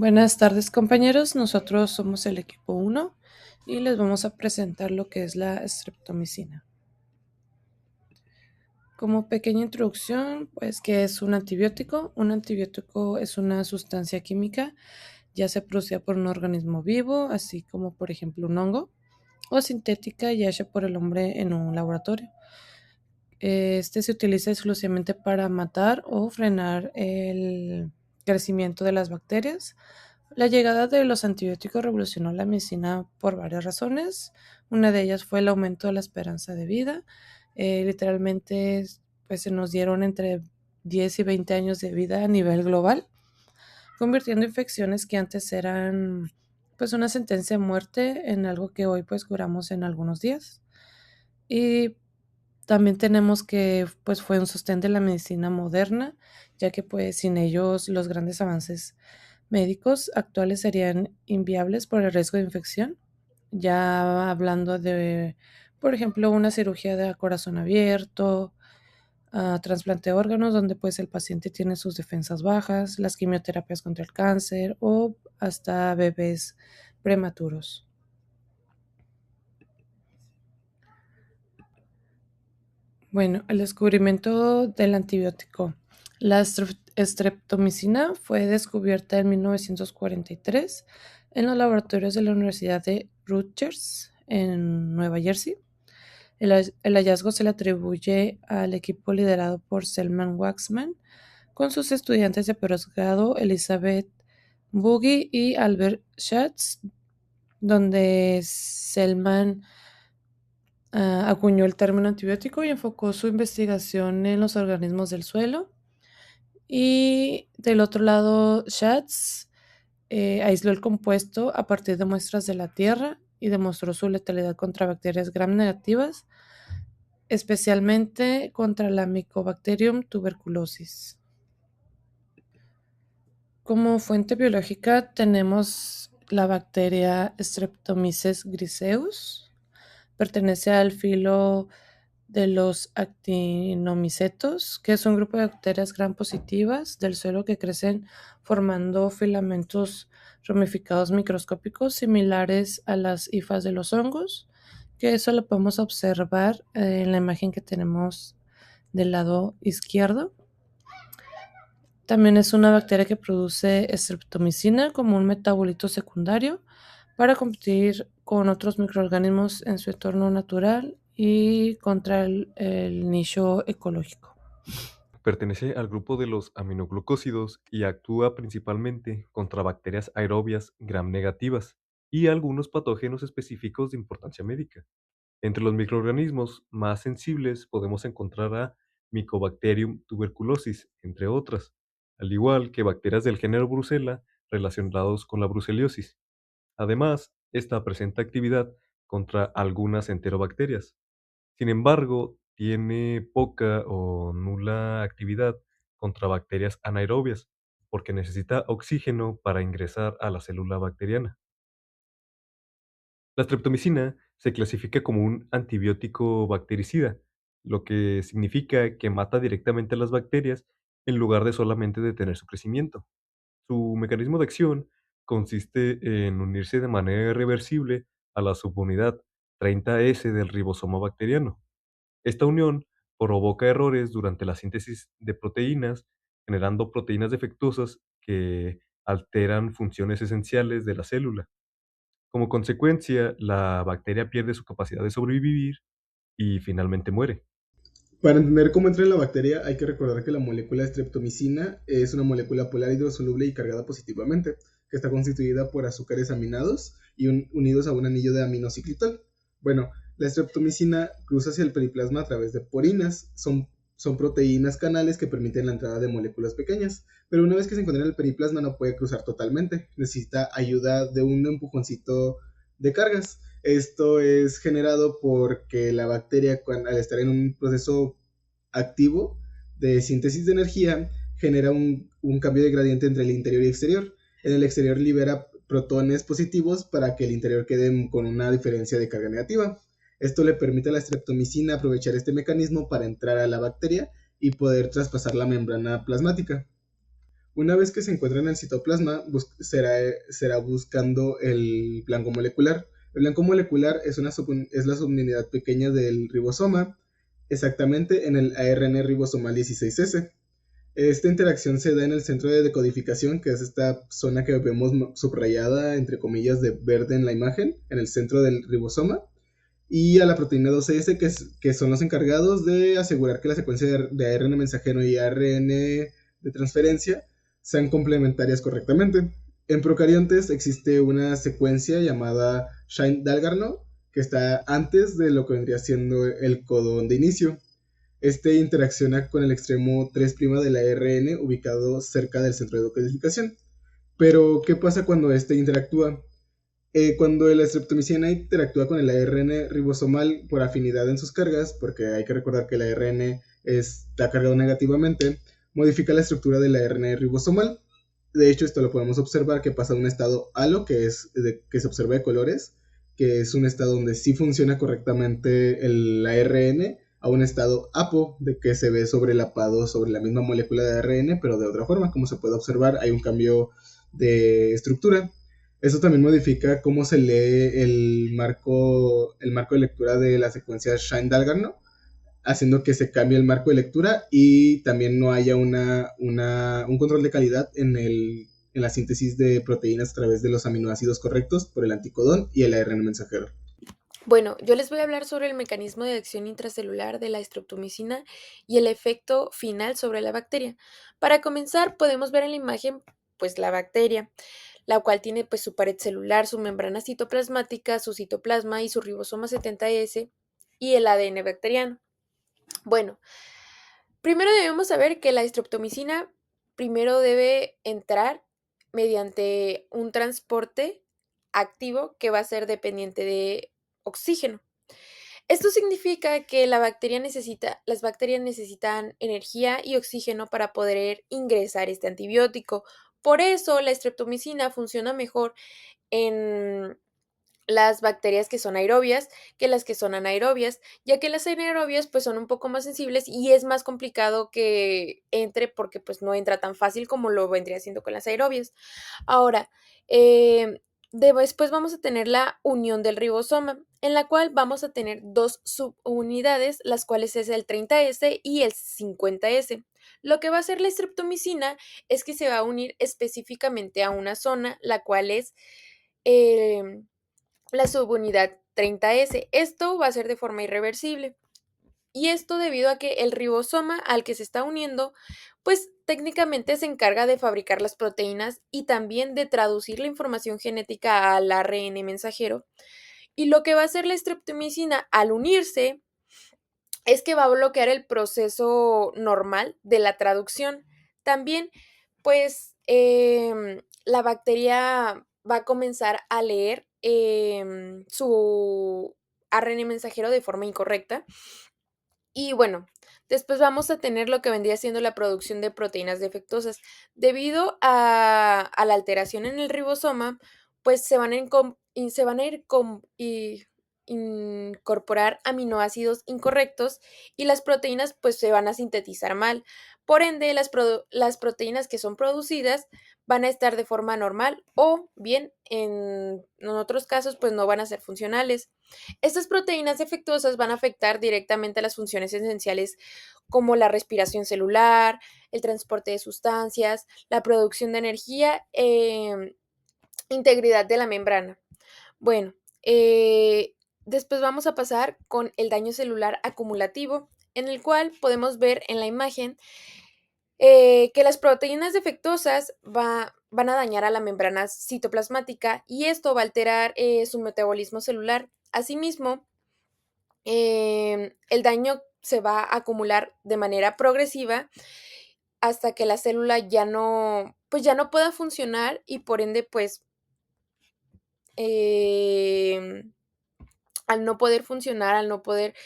Buenas tardes, compañeros. Nosotros somos el equipo 1 y les vamos a presentar lo que es la streptomicina. Como pequeña introducción, pues, ¿qué es un antibiótico? Un antibiótico es una sustancia química, ya sea producida por un organismo vivo, así como por ejemplo un hongo, o sintética ya hecha por el hombre en un laboratorio. Este se utiliza exclusivamente para matar o frenar el crecimiento de las bacterias. La llegada de los antibióticos revolucionó la medicina por varias razones. Una de ellas fue el aumento de la esperanza de vida. Literalmente, pues se nos dieron entre 10 y 20 años de vida a nivel global, convirtiendo infecciones que antes eran pues una sentencia de muerte en algo que hoy pues curamos en algunos días. Y también tenemos que pues fue un sostén de la medicina moderna, ya que pues sin ellos los grandes avances médicos actuales serían inviables por el riesgo de infección. Ya hablando de, por ejemplo, una cirugía de corazón abierto, trasplante de órganos donde pues el paciente tiene sus defensas bajas, las quimioterapias contra el cáncer o hasta bebés prematuros. Bueno, el descubrimiento del antibiótico. La streptomicina fue descubierta en 1943 en los laboratorios de la Universidad de Rutgers en Nueva Jersey. El hallazgo se le atribuye al equipo liderado por Selman Waxman con sus estudiantes de posgrado Elizabeth Buggy y Albert Schatz, donde Selman acuñó el término antibiótico y enfocó su investigación en los organismos del suelo. Y del otro lado, Schatz aisló el compuesto a partir de muestras de la tierra y demostró su letalidad contra bacterias gram negativas, especialmente contra la Mycobacterium tuberculosis. Como fuente biológica tenemos la bacteria Streptomyces griseus. Pertenece al filo de los actinomicetos, que es un grupo de bacterias gram positivas del suelo que crecen formando filamentos ramificados microscópicos similares a las hifas de los hongos, que eso lo podemos observar en la imagen que tenemos del lado izquierdo. También es una bacteria que produce streptomicina como un metabolito secundario para competir con otros microorganismos en su entorno natural y contra el nicho ecológico. Pertenece al grupo de los aminoglucósidos y actúa principalmente contra bacterias aerobias gram negativas y algunos patógenos específicos de importancia médica. Entre los microorganismos más sensibles podemos encontrar a Mycobacterium tuberculosis, entre otras, al igual que bacterias del género Brucella relacionados con la bruceliosis. Además, esta presenta actividad contra algunas enterobacterias. Sin embargo, tiene poca o nula actividad contra bacterias anaerobias, porque necesita oxígeno para ingresar a la célula bacteriana. La streptomicina se clasifica como un antibiótico bactericida, lo que significa que mata directamente a las bacterias en lugar de solamente detener su crecimiento. Su mecanismo de acción consiste en unirse de manera irreversible a la subunidad 30S del ribosoma bacteriano. Esta unión provoca errores durante la síntesis de proteínas, generando proteínas defectuosas que alteran funciones esenciales de la célula. Como consecuencia, la bacteria pierde su capacidad de sobrevivir y finalmente muere. Para entender cómo entra en la bacteria, hay que recordar que la molécula de streptomicina es una molécula polar hidrosoluble y cargada positivamente, que está constituida por azúcares aminados y unidos a un anillo de aminociclitol. Bueno, la streptomicina cruza hacia el periplasma a través de porinas. Son proteínas canales que permiten la entrada de moléculas pequeñas, pero una vez que se encuentra en el periplasma no puede cruzar totalmente. Necesita ayuda de un empujoncito de cargas. Esto es generado porque la bacteria, al estar en un proceso activo de síntesis de energía, genera un cambio de gradiente entre el interior y exterior. En el exterior libera protones positivos para que el interior quede con una diferencia de carga negativa. Esto le permite a la streptomicina aprovechar este mecanismo para entrar a la bacteria y poder traspasar la membrana plasmática. Una vez que se encuentra en el citoplasma, será buscando el blanco molecular. El blanco molecular es la subunidad pequeña del ribosoma, exactamente en el ARN ribosomal 16S. Esta interacción se da en el centro de decodificación, que es esta zona que vemos subrayada, entre comillas, de verde en la imagen, en el centro del ribosoma, y a la proteína 12S, que son los encargados de asegurar que la secuencia de ARN mensajero y ARN de transferencia sean complementarias correctamente. En procariontes existe una secuencia llamada Shine-Dalgarno, que está antes de lo que vendría siendo el codón de inicio. Este interacciona con el extremo 3' del ARN ubicado cerca del centro de decodificación. Pero, ¿qué pasa cuando este interactúa? Cuando la streptomicina interactúa con el ARN ribosomal por afinidad en sus cargas, porque hay que recordar que el ARN está cargado negativamente, modifica la estructura del ARN ribosomal. De hecho, esto lo podemos observar que pasa de un estado halo, que se observa de colores, que es un estado donde sí funciona correctamente el ARN, a un estado apo, de que se ve sobrelapado sobre la misma molécula de ARN, pero de otra forma. Como se puede observar, hay un cambio de estructura. Eso también modifica cómo se lee el marco de lectura de la secuencia Shine-Dalgarno, haciendo que se cambie el marco de lectura y también no haya un control de calidad en la síntesis de proteínas a través de los aminoácidos correctos por el anticodón y el ARN mensajero. Bueno, yo les voy a hablar sobre el mecanismo de acción intracelular de la streptomicina y el efecto final sobre la bacteria. Para comenzar, podemos ver en la imagen pues la bacteria, la cual tiene pues su pared celular, su membrana citoplasmática, su citoplasma y su ribosoma 70S y el ADN bacteriano. Bueno, primero debemos saber que la streptomicina primero debe entrar mediante un transporte activo que va a ser dependiente de oxígeno. Esto significa que las bacterias necesitan energía y oxígeno para poder ingresar este antibiótico. Por eso la streptomicina funciona mejor en las bacterias que son aerobias que las que son anaerobias, ya que las anaerobias pues son un poco más sensibles y es más complicado que entre porque pues no entra tan fácil como lo vendría haciendo con las aerobias. Ahora, después vamos a tener la unión del ribosoma, en la cual vamos a tener dos subunidades, las cuales es el 30S y el 50S. Lo que va a hacer la streptomicina es que se va a unir específicamente a una zona, la cual es eh, la subunidad 30S. Esto va a ser de forma irreversible. Y esto debido a que el ribosoma al que se está uniendo, pues técnicamente se encarga de fabricar las proteínas y también de traducir la información genética al ARN mensajero. Y lo que va a hacer la streptomicina al unirse es que va a bloquear el proceso normal de la traducción. También, pues, la bacteria va a comenzar a leer su ARN mensajero de forma incorrecta. Y bueno, después vamos a tener lo que vendría siendo la producción de proteínas defectuosas. Debido a la alteración en el ribosoma, pues se van a incorporar aminoácidos incorrectos y las proteínas pues se van a sintetizar mal. Por ende, las proteínas que son producidas van a estar de forma normal o bien en otros casos pues no van a ser funcionales. Estas proteínas defectuosas van a afectar directamente a las funciones esenciales como la respiración celular, el transporte de sustancias, la producción de energía, integridad de la membrana. Bueno, después vamos a pasar con el daño celular acumulativo, en el cual podemos ver en la imagen que las proteínas defectuosas van a dañar a la membrana citoplasmática y esto va a alterar su metabolismo celular. Asimismo, el daño se va a acumular de manera progresiva hasta que la célula pues ya no pueda funcionar y por ende, pues, al no poder funcionar, al no poder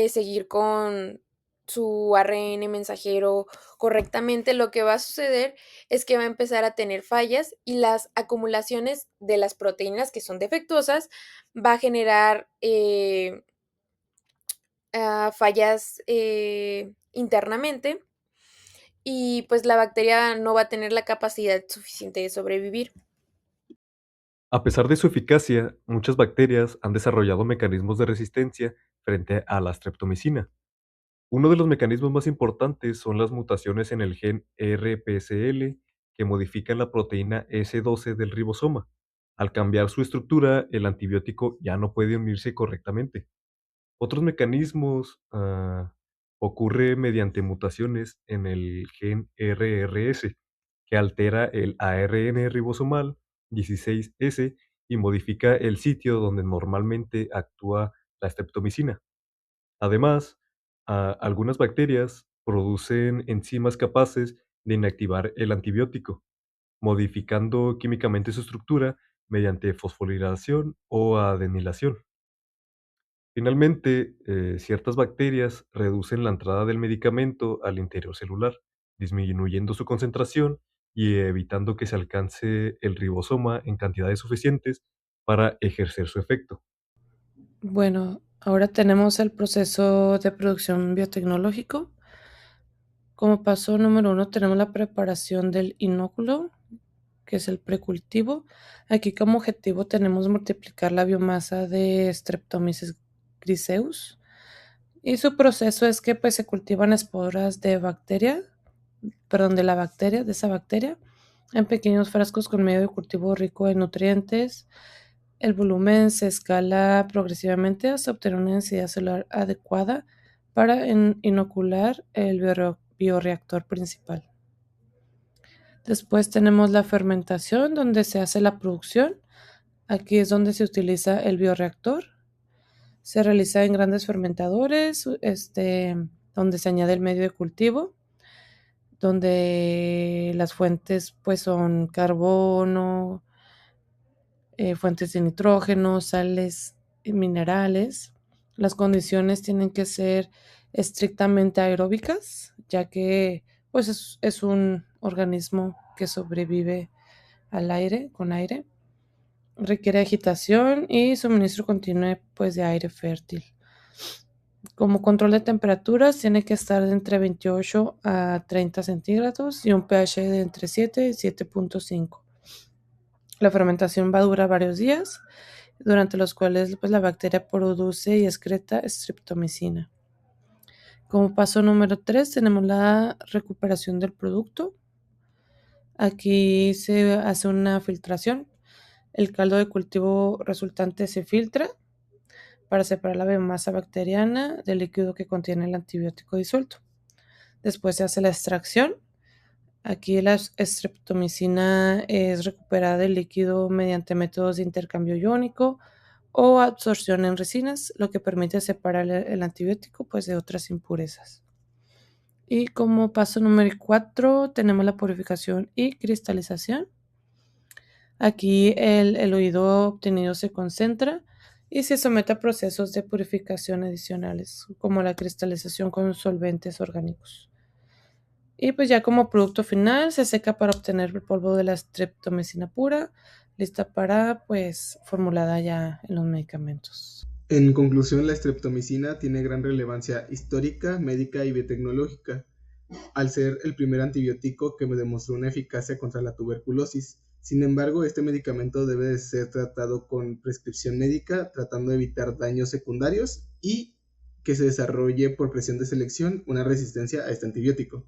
seguir con su ARN mensajero correctamente, lo que va a suceder es que va a empezar a tener fallas y las acumulaciones de las proteínas que son defectuosas va a generar fallas internamente y pues la bacteria no va a tener la capacidad suficiente de sobrevivir. A pesar de su eficacia, muchas bacterias han desarrollado mecanismos de resistencia frente a la streptomicina. Uno de los mecanismos más importantes son las mutaciones en el gen RPSL que modifican la proteína S12 del ribosoma. Al cambiar su estructura, el antibiótico ya no puede unirse correctamente. Otros mecanismos ocurre mediante mutaciones en el gen RRS, que altera el ARN ribosomal 16S y modifica el sitio donde normalmente actúa la streptomicina. Además, algunas bacterias producen enzimas capaces de inactivar el antibiótico, modificando químicamente su estructura mediante fosforilación o adenilación. Finalmente, ciertas bacterias reducen la entrada del medicamento al interior celular, disminuyendo su concentración y evitando que se alcance el ribosoma en cantidades suficientes para ejercer su efecto. Bueno, ahora tenemos el proceso de producción biotecnológico. Como paso número uno tenemos la preparación del inóculo, que es el precultivo. Aquí como objetivo tenemos multiplicar la biomasa de Streptomyces griseus. Y su proceso es que pues se cultivan esporas de bacteria, perdón, de esa bacteria, en pequeños frascos con medio de cultivo rico en nutrientes. El volumen se escala progresivamente hasta obtener una densidad celular adecuada para inocular el bioreactor principal. Después tenemos la fermentación, donde se hace la producción. Aquí es donde se utiliza el bioreactor. Se realiza en grandes fermentadores, donde se añade el medio de cultivo, donde las fuentes pues son carbono, fuentes de nitrógeno, sales y minerales. Las condiciones tienen que ser estrictamente aeróbicas, ya que pues es un organismo que sobrevive al aire, con aire. Requiere agitación y suministro continuo pues, de aire fértil. Como control de temperaturas, tiene que estar de entre 28 a 30 centígrados y un pH de entre 7 y 7.5. La fermentación va a durar varios días, durante los cuales pues, la bacteria produce y excreta streptomicina. Como paso número 3 tenemos la recuperación del producto. Aquí se hace una filtración. El caldo de cultivo resultante se filtra para separar la biomasa bacteriana del líquido que contiene el antibiótico disuelto. Después se hace la extracción. Aquí la streptomicina es recuperada del líquido mediante métodos de intercambio iónico o absorción en resinas, lo que permite separar el antibiótico pues, de otras impurezas. Y como paso número 4 tenemos la purificación y cristalización. Aquí el oído obtenido se concentra y se somete a procesos de purificación adicionales, como la cristalización con solventes orgánicos. Y pues ya como producto final se seca para obtener el polvo de la streptomicina pura, lista para pues formulada ya en los medicamentos. En conclusión, la streptomicina tiene gran relevancia histórica, médica y biotecnológica, al ser el primer antibiótico que me demostró una eficacia contra la tuberculosis. Sin embargo, este medicamento debe de ser tratado con prescripción médica, tratando de evitar daños secundarios y que se desarrolle por presión de selección una resistencia a este antibiótico.